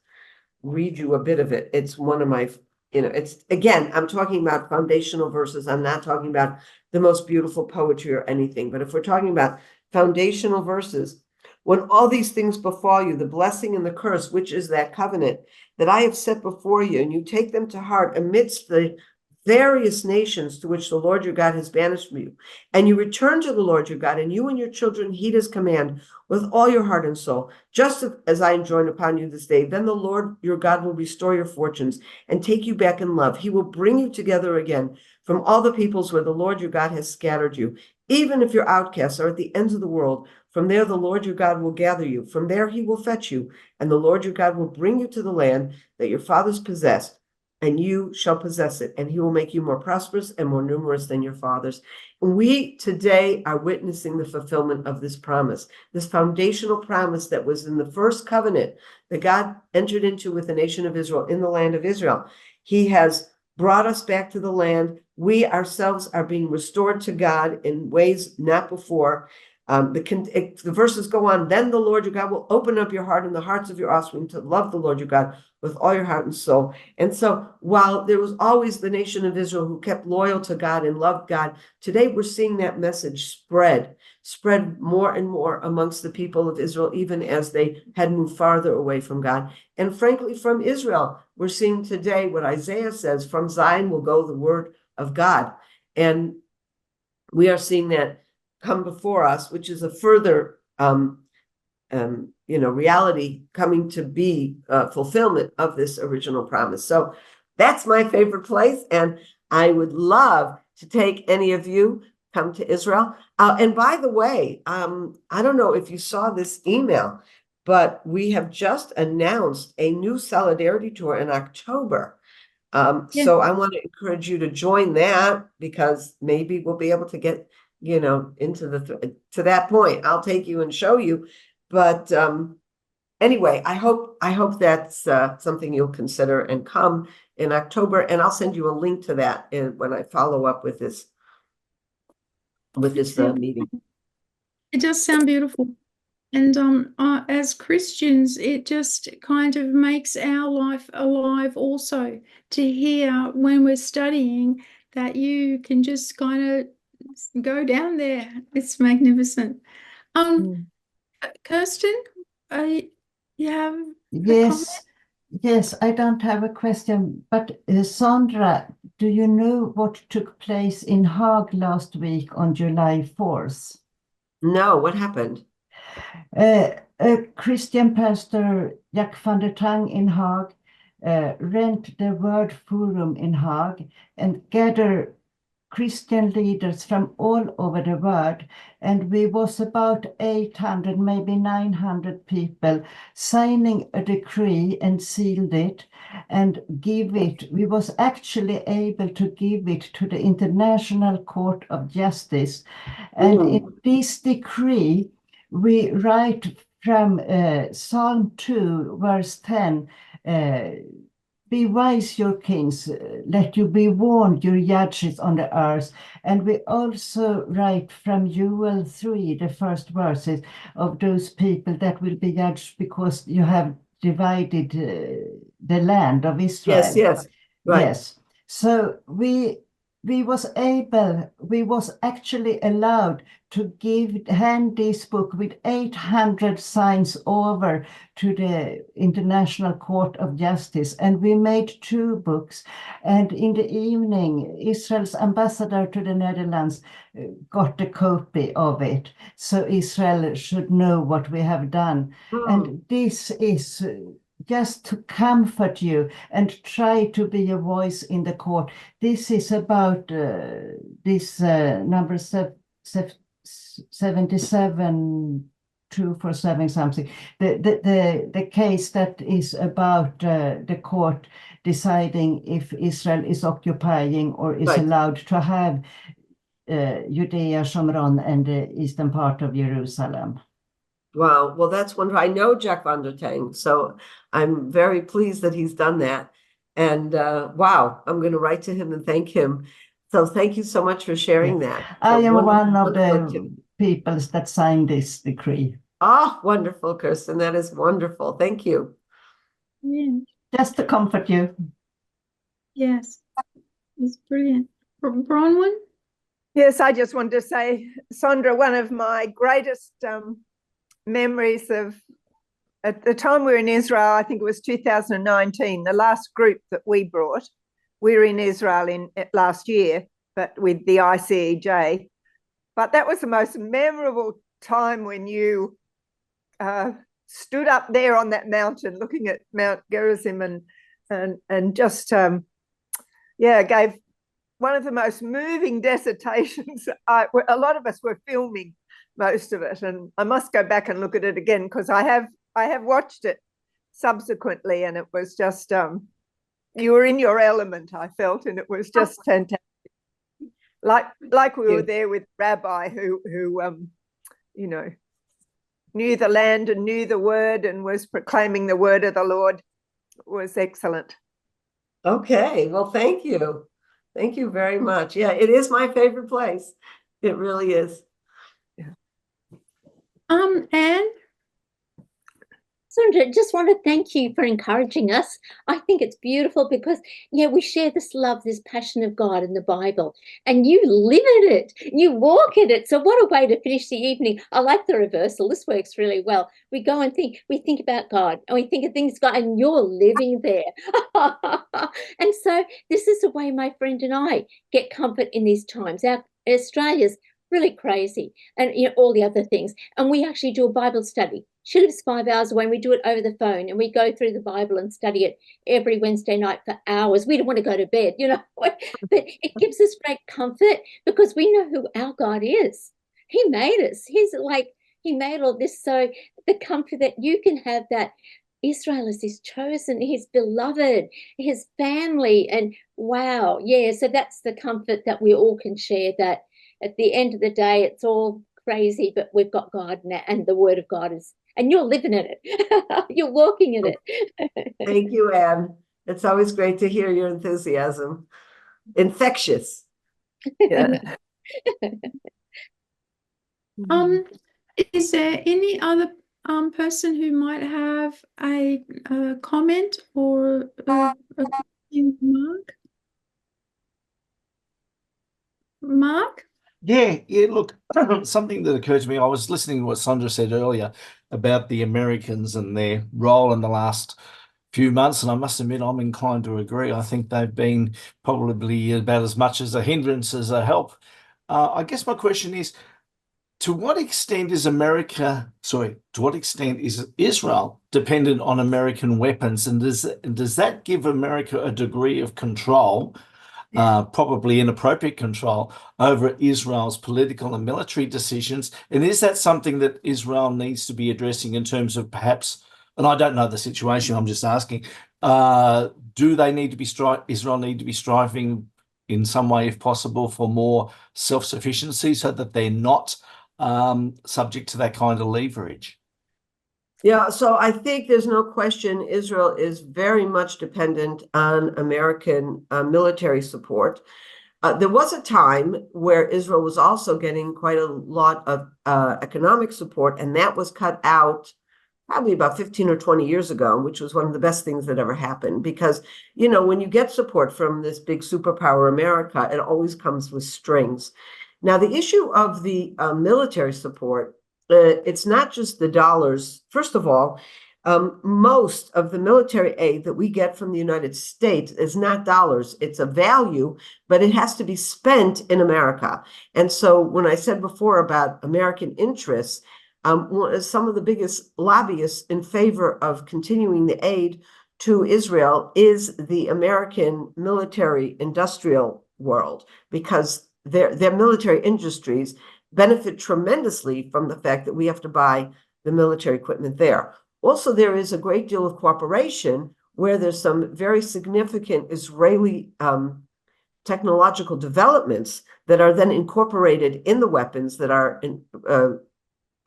read you a bit of it. It's one of my, it's, again, I'm talking about foundational verses. I'm not talking about the most beautiful poetry or anything, but if we're talking about foundational verses, when all these things befall you, the blessing and the curse, which is that covenant that I have set before you, and you take them to heart amidst the various nations to which the Lord your God has banished you, and you return to the Lord your God, and you and your children heed his command with all your heart and soul, just as I enjoin upon you this day, then the Lord your God will restore your fortunes and take you back in love. He will bring you together again from all the peoples where the Lord your God has scattered you. Even if your outcasts are at the ends of the world, from there the Lord your God will gather you. From there he will fetch you, and the Lord your God will bring you to the land that your fathers possessed, and you shall possess it, and he will make you more prosperous and more numerous than your fathers. We today are witnessing the fulfillment of this promise, this foundational promise that was in the first covenant that God entered into with the nation of Israel in the land of Israel. He has brought us back to the land. We ourselves are being restored to God in ways not before. The verses go on, then the Lord your God will open up your heart and the hearts of your offspring to love the Lord your God with all your heart and soul. And so while there was always the nation of Israel who kept loyal to God and loved God, today we're seeing that message spread more and more amongst the people of Israel, even as they had moved farther away from God. And frankly, from Israel, we're seeing today what Isaiah says, from Zion will go the word of God. And we are seeing that come before us, which is a further reality coming to be fulfillment of this original promise. So that's my favorite place, and I would love to take any of you come to Israel. And by the way, I don't know if you saw this email, but we have just announced a new Solidarity Tour in October. So I want to encourage you to join that, because maybe we'll be able to get into to that point. I'll take you and show you. But anyway, I hope that's something you'll consider and come in October. And I'll send you a link to that when I follow up with this meeting. It does sound beautiful. And as Christians, it just kind of makes our life alive also, to hear when we're studying that you can just kind of go down there. It's magnificent. Kirsten, you have a comment? Yes, I don't have a question, but Sondra, do you know what took place in Hague last week on July 4th? No, what happened? A Christian pastor, Jack van der Tang in Hague, rent the Word Forum in Hague and gather Christian leaders from all over the world, and we was about 800, maybe 900 people signing a decree and sealed it and give it. We was actually able to give it to the International Court of Justice. And in this decree, we write from Psalm 2, verse 10, be wise, your kings, let you be warned, your judges on the earth. And we also write from Joel 3, the first verses, of those people that will be judged because you have divided the land of Israel. Yes, right. Yes. So we we was actually allowed to hand this book with 800 signs over to the International Court of Justice, and we made 2 books. And in the evening, Israel's ambassador to the Netherlands got a copy of it, so Israel should know what we have done. And this is just to comfort you and try to be a voice in the court. This is about this number 77 247 something. The case that is about the court deciding if Israel is occupying or is Right. allowed to have Judea, Shomron, and the eastern part of Jerusalem. Wow. Well, that's wonderful. I know Jack van der Tang, so I'm very pleased that he's done that. And wow, I'm going to write to him and thank him. So thank you so much for sharing that. I am one of wonderful the peoples that signed this decree. Ah, wonderful, Kirsten. That is wonderful. Thank you. Yeah. Just to comfort you. Yes. It's brilliant. Bronwyn? Yes, I just wanted to say, Sondra, one of my greatest memories of, at the time we were in Israel, I think it was 2019, the last group that we brought, we were in Israel last year, but with the ICEJ. But that was the most memorable time when you stood up there on that mountain looking at Mount Gerizim and just, gave one of the most moving dissertations. A lot of us were filming most of it, and I must go back and look at it again because I have watched it subsequently, and it was just you were in your element, I felt, and it was just fantastic. Like we were there with Rabbi who knew the land and knew the word and was proclaiming the word of the Lord. It was excellent. Okay. Well, thank you. Thank you very much. Yeah, it is my favorite place. It really is. Anne? Sondra, just want to thank you for encouraging us. I think it's beautiful because, we share this love, this passion of God in the Bible, and you live in it. You walk in it. So what a way to finish the evening. I like the reversal. This works really well. We go and we think about God, and we think of things God, and you're living there. And so this is the way my friend and I get comfort in these times. Australia's really crazy, and all the other things. And we actually do a Bible study. She lives 5 hours away, and we do it over the phone, and we go through the Bible and study it every Wednesday night for hours. We don't want to go to bed, but it gives us great comfort because we know who our God is. He made us. He made all this. So the comfort that you can have, that Israel is his chosen, his beloved, his family, and wow. Yeah. So that's the comfort that we all can share, that at the end of the day, it's all crazy, but we've got God, and the word of God is, and you're living in it. You're walking in it. Thank you, Anne. It's always great to hear your enthusiasm. Infectious. Yeah. Is there any other person who might have a comment or a remark? Mark? Yeah, look, something that occurred to me, I was listening to what Sondra said earlier about the Americans and their role in the last few months, and I must admit I'm inclined to agree. I think they've been probably about as much as a hindrance as a help. I guess my question is, to what extent is Israel dependent on American weapons, and does that give America a degree of control, probably inappropriate control, over Israel's political and military decisions? And is that something that Israel needs to be addressing in terms of perhaps, and I don't know the situation, I'm just asking, do they need to be Israel need to be striving in some way, if possible, for more self-sufficiency so that they're not subject to that kind of leverage? Yeah, so I think there's no question Israel is very much dependent on American military support. There was a time where Israel was also getting quite a lot of economic support, and that was cut out probably about 15 or 20 years ago, which was one of the best things that ever happened. Because, you know, when you get support from this big superpower America, it always comes with strings. Now, the issue of the military support, it's not just the dollars. First of all, most of the military aid that we get from the United States is not dollars. It's a value, but it has to be spent in America. And so when I said before about American interests, some of the biggest lobbyists in favor of continuing the aid to Israel is the American military industrial world, because their military industries benefit tremendously from the fact that we have to buy the military equipment there. Also, there is a great deal of cooperation where there's some very significant Israeli technological developments that are then incorporated in the weapons that are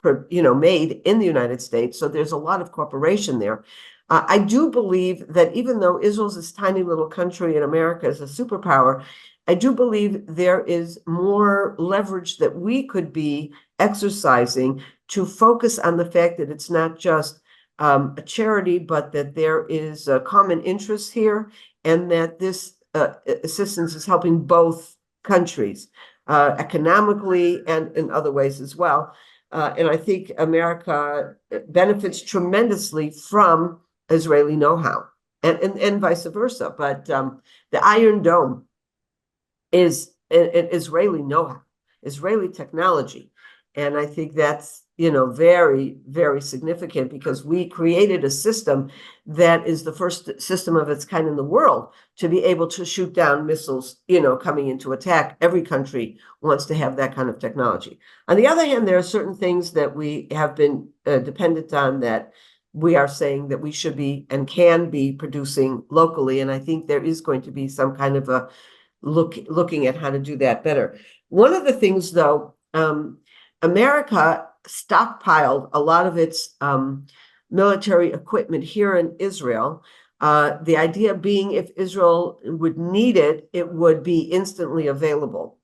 made in the United States. So there's a lot of cooperation there. I do believe that even though Israel's this tiny little country and America is a superpower, I do believe there is more leverage that we could be exercising to focus on the fact that it's not just a charity, but that there is a common interest here, and that this assistance is helping both countries economically and in other ways as well. And I think America benefits tremendously from Israeli know-how and vice versa. But the Iron Dome is an Israeli know-how, Israeli technology. And I think that's, very, very significant, because we created a system that is the first system of its kind in the world to be able to shoot down missiles, coming into attack. Every country wants to have that kind of technology. On the other hand, there are certain things that we have been dependent on that we are saying that we should be and can be producing locally. And I think there is going to be some kind of a looking at how to do that better. One of the things, though, America stockpiled a lot of its military equipment here in Israel. The idea being if Israel would need it, it would be instantly available.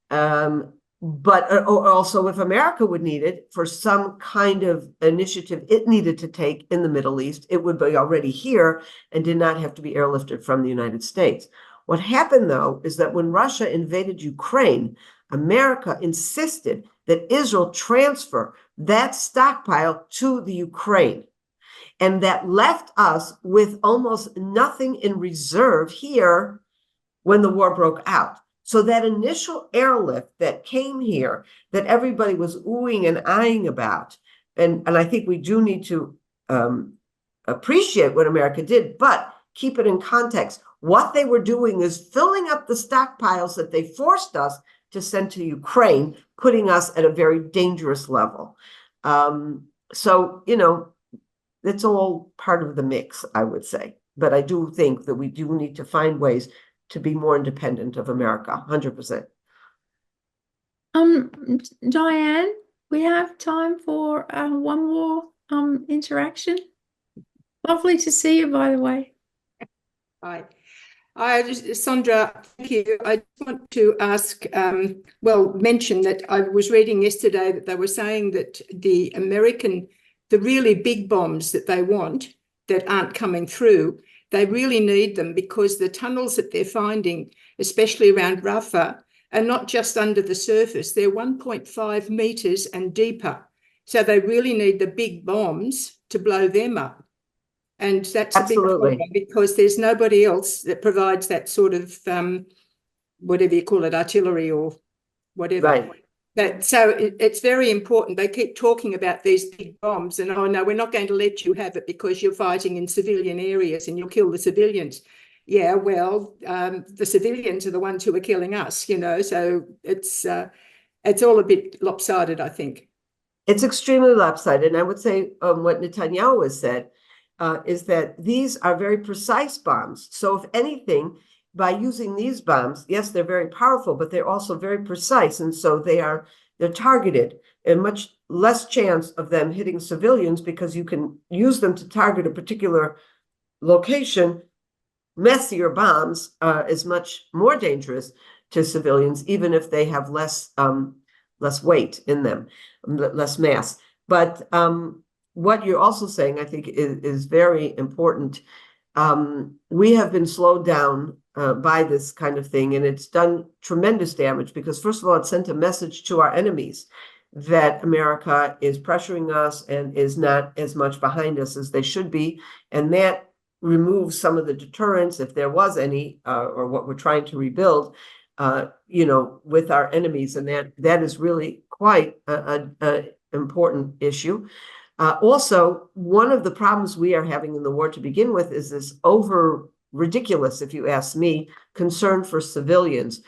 But also if America would need it for some kind of initiative it needed to take in the Middle East, it would be already here and did not have to be airlifted from the United States. What happened, though, is that when Russia invaded Ukraine, America insisted that Israel transfer that stockpile to the Ukraine. And that left us with almost nothing in reserve here when the war broke out. So that initial airlift that came here, that everybody was oohing and eyeing about, and I think we do need to appreciate what America did, but keep it in context. What they were doing is filling up the stockpiles that they forced us to send to Ukraine, putting us at a very dangerous level. So, it's all part of the mix, I would say. But I do think that we do need to find ways to be more independent of America, 100%. Diane, we have time for one more interaction. Lovely to see you, by the way. Hi. Sondra, thank you. I just want to ask, mention that I was reading yesterday that they were saying that the really big bombs that they want that aren't coming through, they really need them because the tunnels that they're finding, especially around Rafah, are not just under the surface. They're 1.5 meters and deeper. So they really need the big bombs to blow them up. And that's Absolutely. a big problem because there's nobody else that provides that sort of, whatever you call it, artillery or whatever. Right. So it's very important. They keep talking about these big bombs and, oh, no, we're not going to let you have it because you're fighting in civilian areas and you'll kill the civilians. Yeah, well, the civilians are the ones who are killing us, so it's all a bit lopsided, I think. It's extremely lopsided. And I would say what Netanyahu has said, is that these are very precise bombs. So if anything, by using these bombs, yes, they're very powerful, but they're also very precise. And so they're targeted, and much less chance of them hitting civilians because you can use them to target a particular location. Messier bombs is much more dangerous to civilians, even if they have less weight in them, less mass. But what you're also saying, I think, is very important. We have been slowed down by this kind of thing, and it's done tremendous damage because, first of all, it sent a message to our enemies that America is pressuring us and is not as much behind us as they should be. And that removes some of the deterrence, if there was any, or what we're trying to rebuild, with our enemies. And that is really quite an important issue. Also, one of the problems we are having in the war to begin with is this ridiculous, if you ask me, concern for civilians.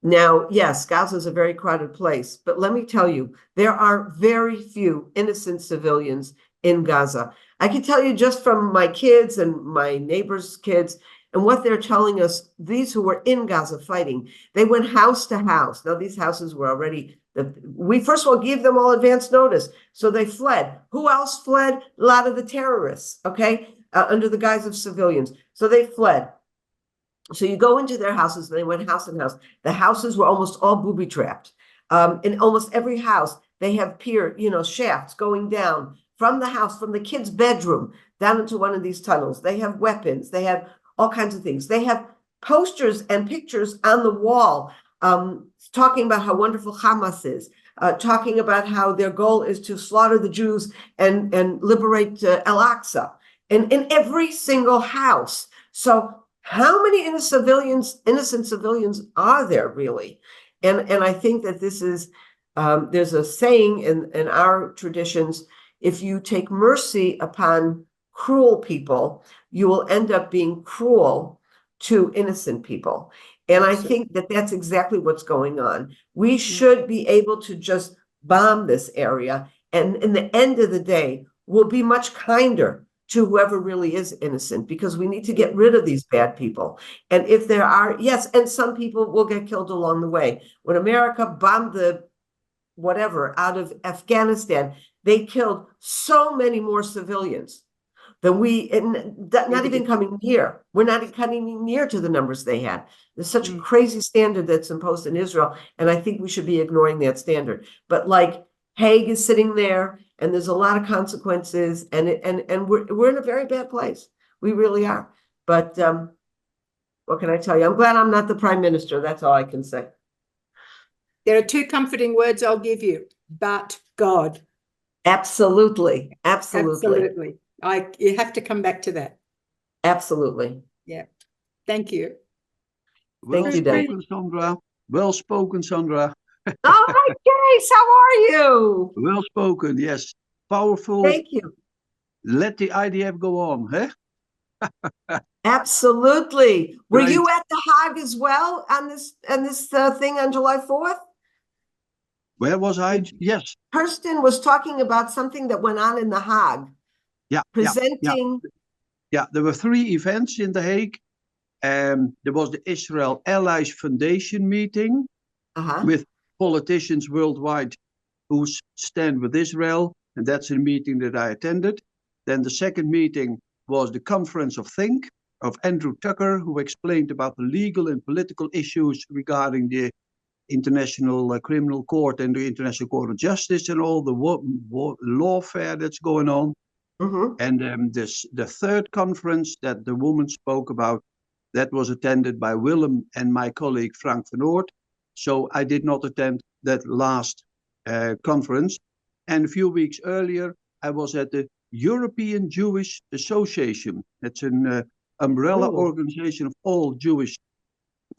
Now, yes, Gaza is a very crowded place, but let me tell you, there are very few innocent civilians in Gaza. I can tell you just from my kids and my neighbors' kids and what they're telling us, these who were in Gaza fighting, they went house to house. Now, these houses were already, we first of all gave them all advance notice, so they fled. Who else fled? A lot of the terrorists, okay, under the guise of civilians. So they fled. So you go into their houses, and they went house to house. The houses were almost all booby-trapped. In almost every house, they have shafts going down from the house, from the kid's bedroom, down into one of these tunnels. They have weapons. They have all kinds of things. They have posters and pictures on the wall talking about how wonderful Hamas is, talking about how their goal is to slaughter the Jews and liberate Al-Aqsa. And in every single house. So how many innocent civilians are there really? And I think that this is, there's a saying in our traditions, if you take mercy upon cruel people, you will end up being cruel to innocent people. And I think that that's exactly what's going on. We should be able to just bomb this area. And in the end of the day, we'll be much kinder to whoever really is innocent, because we need to get rid of these bad people. And if there are, yes, and some people will get killed along the way. When America bombed the whatever out of Afghanistan, they killed so many more civilians than not even coming near. We're not coming near to the numbers they had. There's such a crazy standard that's imposed in Israel, and I think we should be ignoring that standard. But like Hague is sitting there, and there's a lot of consequences, and we're in a very bad place. We really are. But what can I tell you? I'm glad I'm not the prime minister. That's all I can say. There are two comforting words I'll give you: but God. Absolutely. Absolutely. You have to come back to that. Absolutely. Yeah. Thank you. Thank Well you, Dan. spoken, Sondra. Well spoken, Sondra. All right, Grace, how are you? Well spoken, yes. Powerful. Thank you. Let the IDF go on, huh? Absolutely. Were Right. you at the Hague as well on this thing on July 4th? Where was I? Yes. Kirsten was talking about something that went on in the Hague. Yeah. Presenting. Yeah, there were 3 events in The Hague. There was the Israel Allies Foundation meeting with politicians worldwide who stand with Israel, and that's a meeting that I attended. Then the second meeting was the Conference of Think of Andrew Tucker, who explained about the legal and political issues regarding the International Criminal Court and the International Court of Justice and all the lawfare that's going on. And the third conference that the woman spoke about, that was attended by Willem and my colleague Frank van Oort. So I did not attend that last conference. And a few weeks earlier, I was at the European Jewish Association. It's an umbrella organization of all Jewish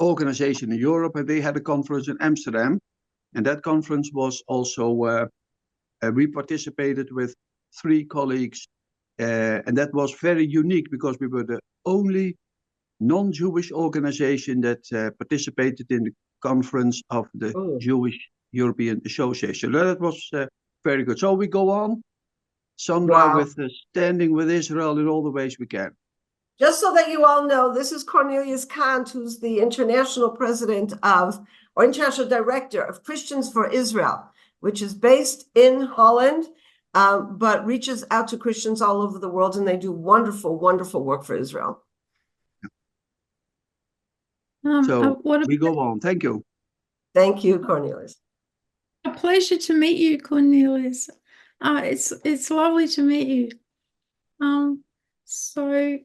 organizations in Europe. And they had a conference in Amsterdam. And that conference was also, we participated with 3 colleagues. And that was very unique because we were the only non-Jewish organization that participated in the conference of the Jewish European Association. That was very good. So we go on, Sondra, with standing with Israel in all the ways we can. Just so that you all know, this is Cornelius Kant, who's the international president of, or international director of Christians for Israel, which is based in Holland, but reaches out to Christians all over the world, and they do wonderful, wonderful work for Israel. So we go on. Thank you. Thank you, Cornelius. A pleasure to meet you, Cornelius. It's lovely to meet you. So,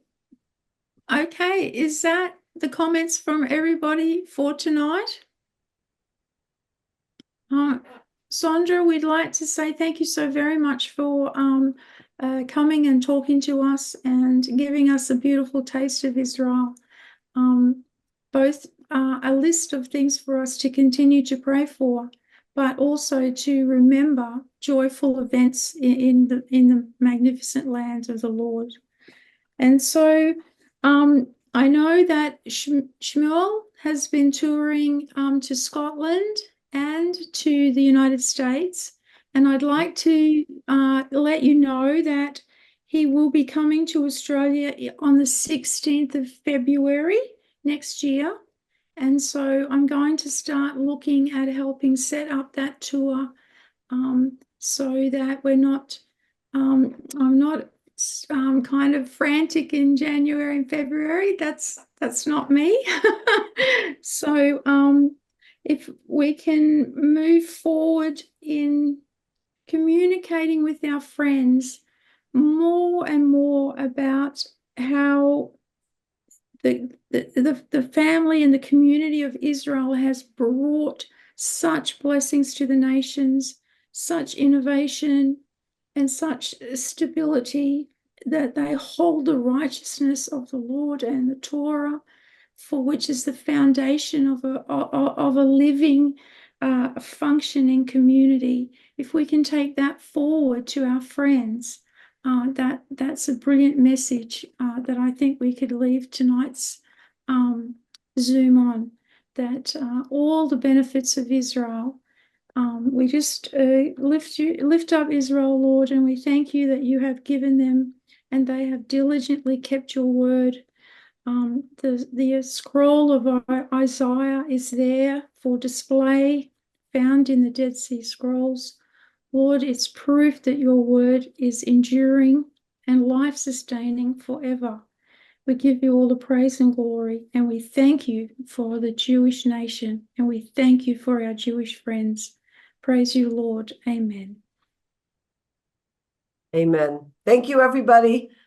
okay, is that the comments from everybody for tonight? Sondra, we'd like to say thank you so very much for coming and talking to us and giving us a beautiful taste of Israel. Both a list of things for us to continue to pray for, but also to remember joyful events in the magnificent land of the Lord. And so I know that Shmuel has been touring to Scotland and to the United States, and I'd like to let you know that he will be coming to Australia on the 16th of February next year. And so I'm going to start looking at helping set up that tour so that we're not, I'm not kind of frantic in January and February. That's not me. So if we can move forward in communicating with our friends more and more about how the family and the community of Israel has brought such blessings to the nations, such innovation and such stability, that they hold the righteousness of the Lord and the Torah, for which is the foundation of a living, functioning community. If we can take that forward to our friends, that's a brilliant message that I think we could leave tonight's Zoom on, that all the benefits of Israel, we just lift up Israel, Lord, and we thank you that you have given them and they have diligently kept your word. The scroll of Isaiah is there for display, found in the Dead Sea Scrolls. Lord, it's proof that your word is enduring and life-sustaining forever. We give you all the praise and glory, and we thank you for the Jewish nation, and we thank you for our Jewish friends. Praise you, Lord. Amen. Amen. Thank you, everybody.